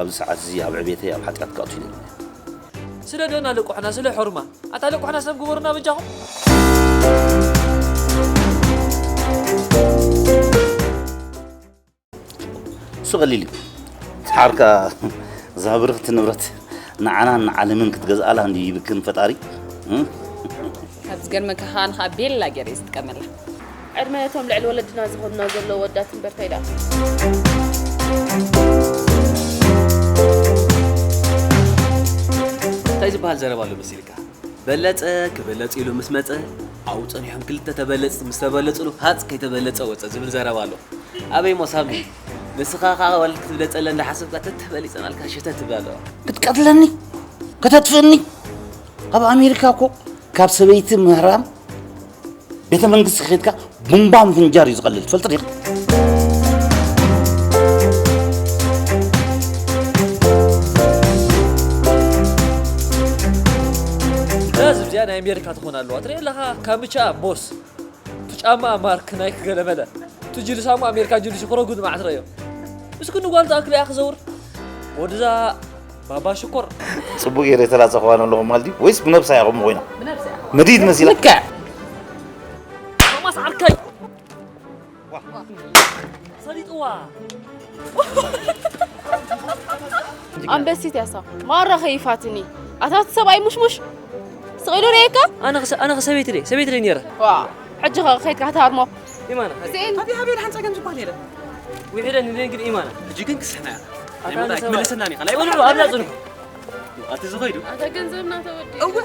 أبو ساعات زي أبو عبيتي أبو حتى قاتلين سلا دنا لقو حنا سلا حرمة أتلقو حنا سب جبرنا بجاهم سو قليلي حركة زابرت النبرت نعنا نعلمن كتجزء على عندي بكن فتاري هتزجر مكان خابيل لا جريس تكملها عرمانتهم لعل ولدنا زغنا زلوا ودات برتيدا تايز بحال زربالو بسيلكا بلت كبلت إلو مسمت أو تنيهم كل تتبلت مستبلت له هات كي تبلت أو تزبل زربالو أبي مصابي نسخة ولا كتبلت إلا إن حسب كتتبلت أنا الكاشتة تبالو كتقتلني كتدفني أبو أمريكا كو كابس بيت مهرام بيت منقص خيتك بومبام فنجار يزغلل فلتريق لازم زي أنا أمريكا تكون على الوتر لها كاميشا بوس تجمع مارك نايك جلملا تجي لسامو أمريكا جلس يخرجون مع تريو بس كنا قالت أكل أخ زور وده بابا شكر صبوا يري ثلاثة أخوان لهم مالدي ويس بنفسها يا غم وينا بنفسها مديد مسيلك ما صاركي صديق أم بسيت يا صاح مرة خيفاتني أتات سبعي مش صغيروا ريكا أنا سويت لي نيرة واو حجة خيتك هتهرمو إيمانا زين هبي رح نسأل جنب باليرة ويحيل إن لين كده إيمانا جيكن كسحنا أنا أنا ملء سناني خلاص أنا أبلا أزنه أنت زغيرو أنت كنزبنا تودي أوه